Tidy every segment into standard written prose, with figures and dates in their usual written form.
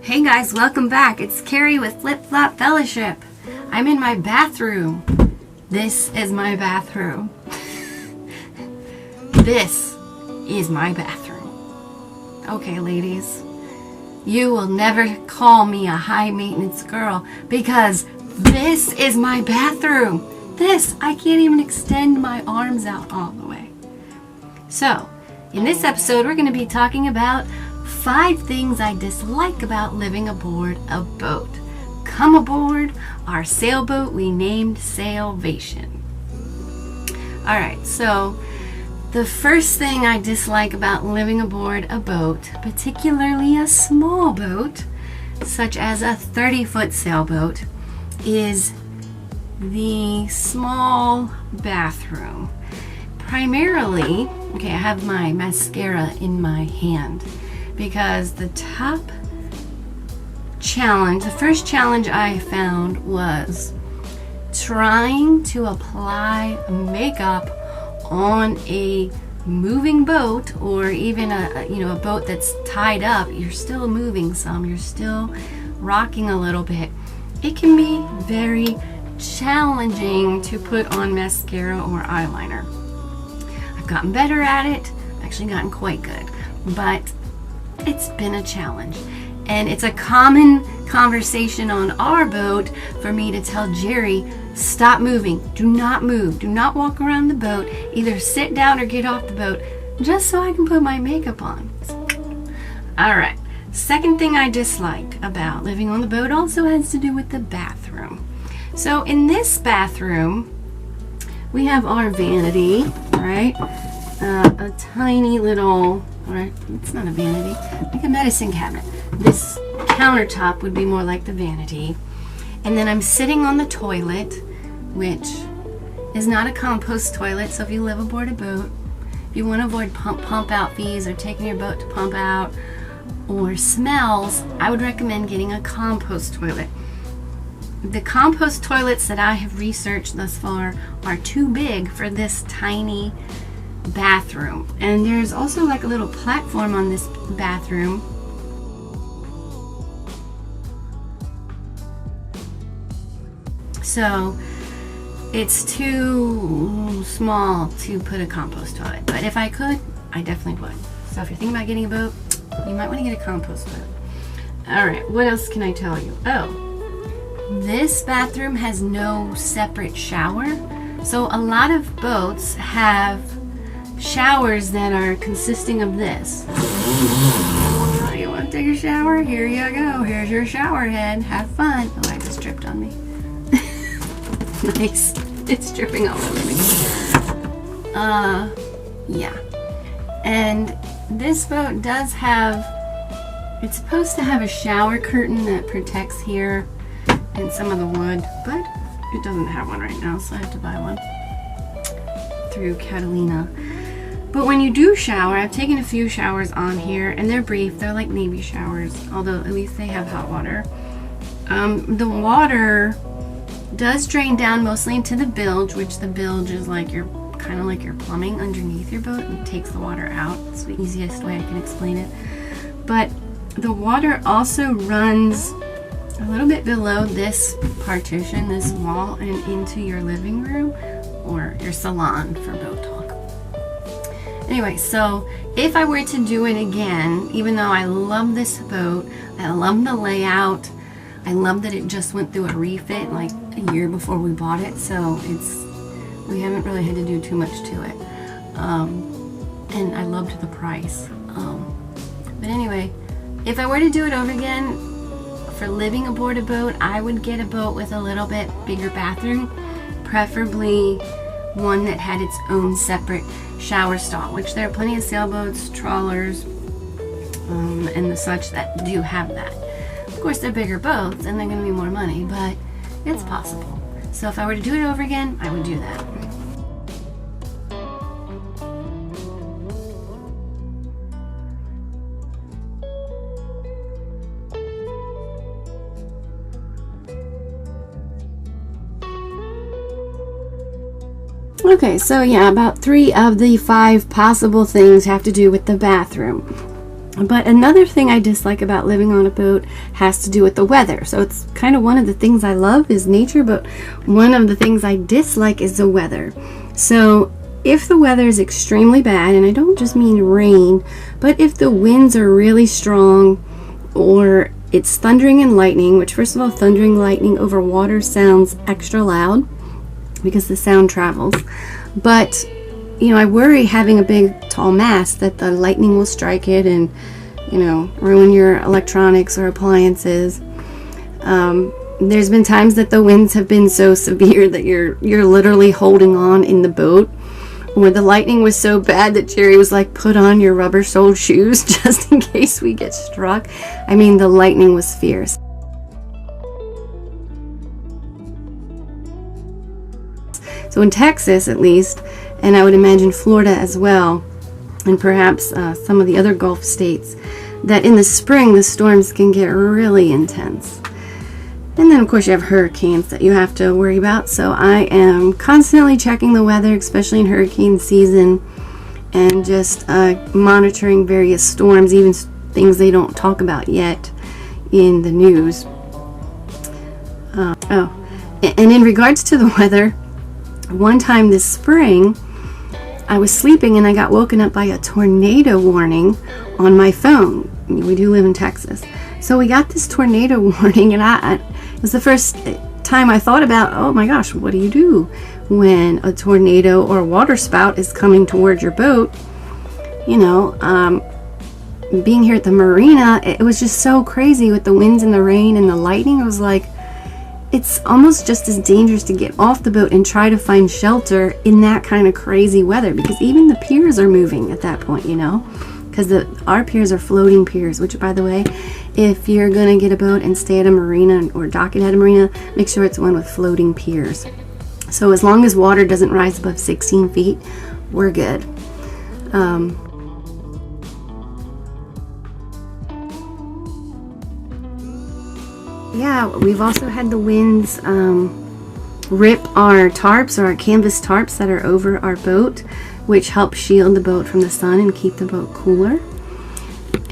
Hey guys, welcome back. It's Carrie with Flip Flop Fellowship. I'm in my bathroom. This is my bathroom. This is my bathroom. Okay, ladies, you will never call me a high maintenance girl because this is my bathroom. I can't even extend my arms out all the way. So, in this episode, we're going to be talking about 5 things I dislike about living aboard a boat. Come aboard our sailboat we named Salvation. Alright, so the first thing I dislike about living aboard a boat, particularly a small boat, such as a 30-foot sailboat, is the small bathroom. Primarily, okay, I have my mascara in my hand because the first challenge I found was trying to apply makeup on a moving boat, or even a boat that's tied up. You're still moving some, you're still rocking a little bit. It can be very challenging to put on mascara or eyeliner. I've gotten better at it, I've actually gotten quite good, but it's been a challenge. And it's a common conversation on our boat for me to tell Jerry, stop moving, do not move, do not walk around the boat, either sit down or get off the boat, just so I can put my makeup on. Alright, second thing I dislike about living on the boat also has to do with the bathroom. So in this bathroom, we have our vanity, right? A tiny little, or it's not a vanity, like a medicine cabinet. This countertop would be more like the vanity. And then I'm sitting on the toilet, which is not a compost toilet, so if you live aboard a boat, if you want to avoid pump out fees or taking your boat to pump out or smells, I would recommend getting a compost toilet. The compost toilets that I have researched thus far are too big for this tiny bathroom. And there's also like a little platform on this bathroom. So it's too small to put a compost toilet. But if I could, I definitely would. So if you're thinking about getting a boat, you might want to get a compost toilet. Alright, what else can I tell you? Oh, this bathroom has no separate shower. So a lot of boats have showers that are consisting of this. Oh, you want to take a shower? Here you go. Here's your shower head. Have fun. Oh, I just dripped on me. Nice. It's dripping all over me. Yeah. And this boat does have, it's supposed to have a shower curtain that protects here and some of the wood, but it doesn't have one right now, so I have to buy one through Catalina. But when you do shower, I've taken a few showers on here, and they're brief. They're like Navy showers, although at least they have hot water. The water does drain down mostly into the bilge, which the bilge is like your kind of like your plumbing underneath your boat, and takes the water out. It's the easiest way I can explain it. But the water also runs a little bit below this partition, this wall, and into your living room or your salon for boat talk. Anyway, so if I were to do it again, even though I love this boat, I love the layout, I love that it just went through a refit like a year before we bought it, so we haven't really had to do too much to it. And I loved the price. But anyway, if I were to do it over again, for living aboard a boat, I would get a boat with a little bit bigger bathroom, preferably one that had its own separate shower stall, which there are plenty of sailboats, trawlers, and the such that do have that. Of course, they're bigger boats and they're going to be more money, but it's possible. So if I were to do it over again, I would do that. Okay, so yeah, about 3 of the 5 possible things have to do with the bathroom. But another thing I dislike about living on a boat has to do with the weather. So it's kind of one of the things I love is nature, but one of the things I dislike is the weather. So if the weather is extremely bad, and I don't just mean rain, but if the winds are really strong or it's thundering and lightning, which first of all, thundering lightning over water sounds extra loud because the sound travels. But you know, I worry having a big tall mast that the lightning will strike it and, you know, ruin your electronics or appliances. There's been times that the winds have been so severe that you're literally holding on in the boat. Where the lightning was so bad that Jerry was like, put on your rubber-soled shoes just in case we get struck. I mean, the lightning was fierce. So in Texas, at least, and I would imagine Florida as well, and perhaps some of the other Gulf states, that in the spring the storms can get really intense. And then of course you have hurricanes that you have to worry about. So I am constantly checking the weather, especially in hurricane season, and just monitoring various storms, even things they don't talk about yet in the news. And in regards to the weather, one time this spring I was sleeping and I got woken up by a tornado warning on my phone. We do live in Texas. So we got this tornado warning, and it was the first time I thought about, oh my gosh, what do you do when a tornado or a water spout is coming towards your boat? You know, being here at the marina, it was just so crazy with the winds and the rain and the lightning. I was like, it's almost just as dangerous to get off the boat and try to find shelter in that kind of crazy weather, because even the piers are moving at that point, you know, because our piers are floating piers, which, by the way, if you're going to get a boat and stay at a marina or dock it at a marina, make sure it's one with floating piers. So as long as water doesn't rise above 16 feet, we're good. Yeah, we've also had the winds rip our tarps, or our canvas tarps that are over our boat, which help shield the boat from the sun and keep the boat cooler.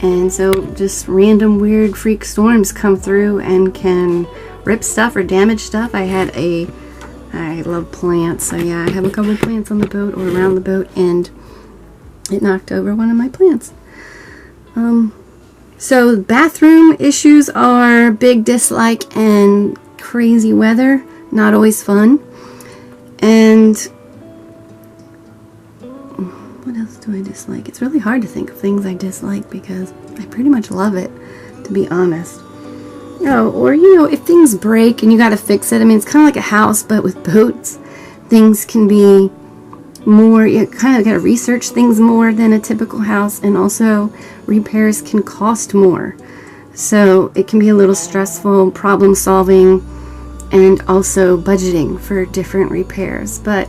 And so just random weird freak storms come through and can rip stuff or damage stuff. I love plants, so yeah, I have a couple of plants on the boat or around the boat, and it knocked over one of my plants. So bathroom issues are big dislike, and crazy weather, not always fun. And what else do I dislike? It's really hard to think of things I dislike because I pretty much love it, to be honest. Oh, or you know, if things break and you got to fix it, I mean, it's kind of like a house, but with boats, things can be more, you kind of got to research things more than a typical house, and also repairs can cost more. So it can be a little stressful, problem solving, and also budgeting for different repairs. But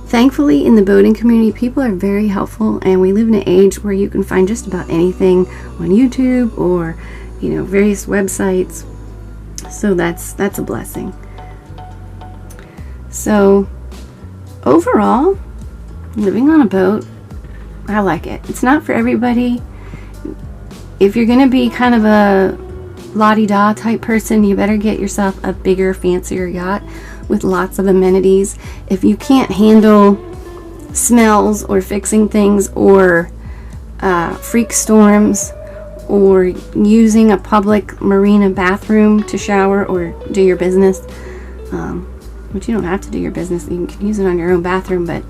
thankfully in the boating community, people are very helpful, and we live in an age where you can find just about anything on YouTube or, you know, various websites. So that's a blessing. So overall, living on a boat, I like it. It's not for everybody. If you're going to be kind of a la-di-da type person, you better get yourself a bigger, fancier yacht with lots of amenities. If you can't handle smells or fixing things or freak storms or using a public marina bathroom to shower or do your business, which you don't have to do your business, you can use it on your own bathroom, but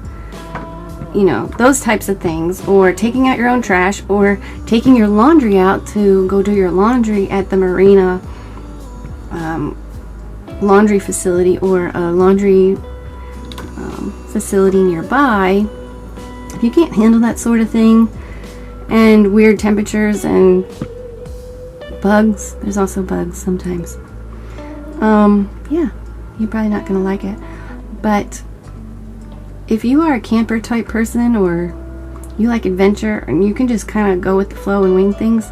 you know, those types of things, or taking out your own trash, or taking your laundry out to go do your laundry at the marina laundry facility, or a laundry facility nearby. If you can't handle that sort of thing, and weird temperatures and bugs, there's also bugs sometimes, yeah, you're probably not gonna like it. But if you are a camper type person, or you like adventure and you can just kind of go with the flow and wing things,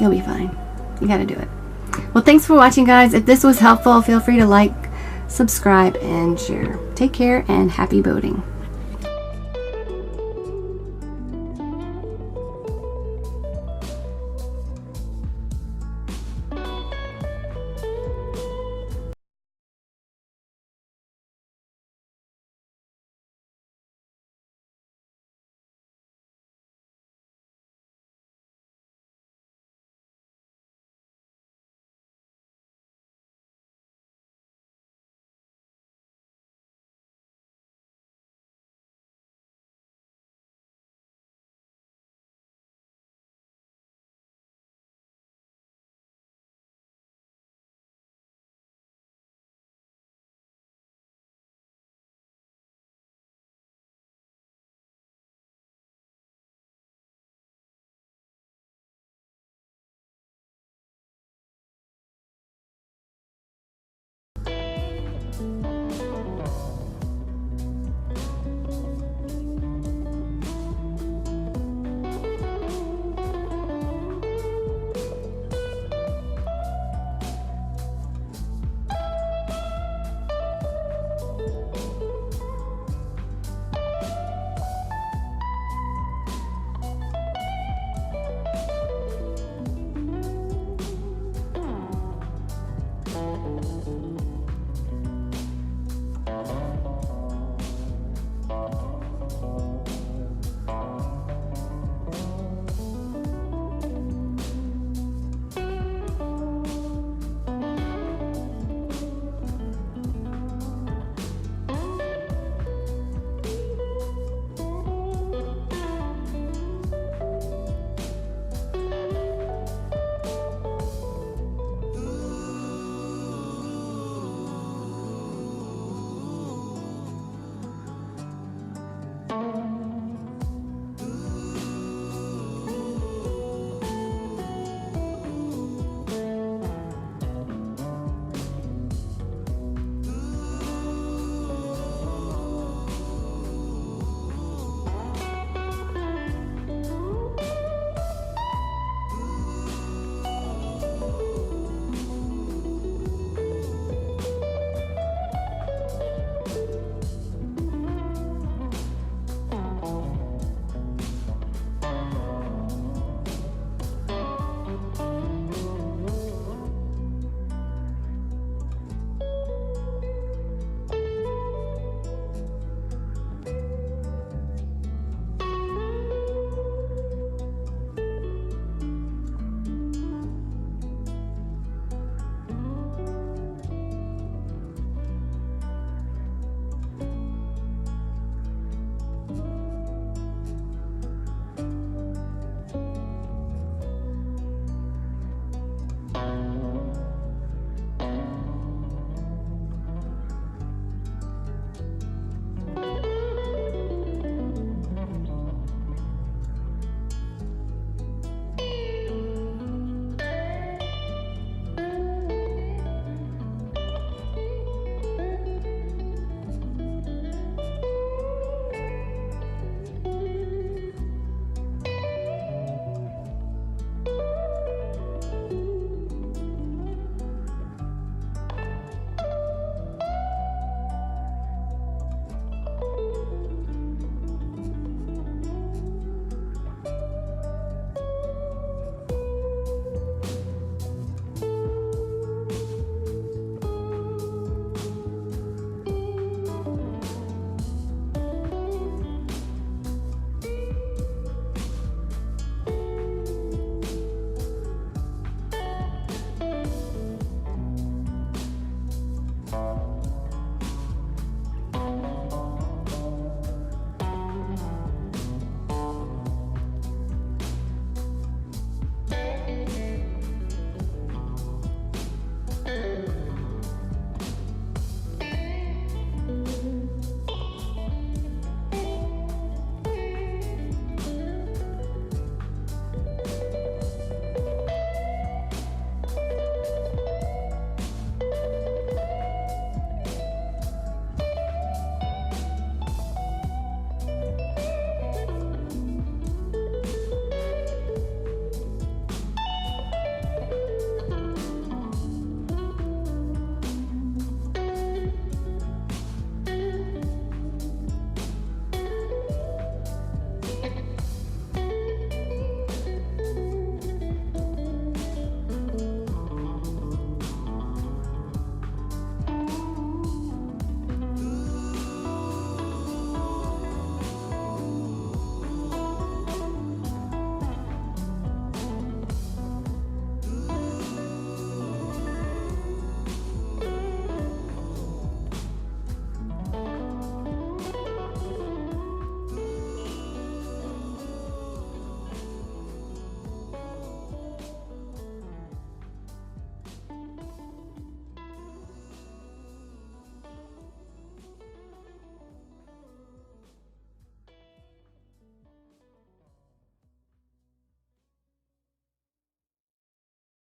you'll be fine. You gotta do it. Well, thanks for watching, guys. If this was helpful, feel free to like, subscribe, and share. Take care and happy boating.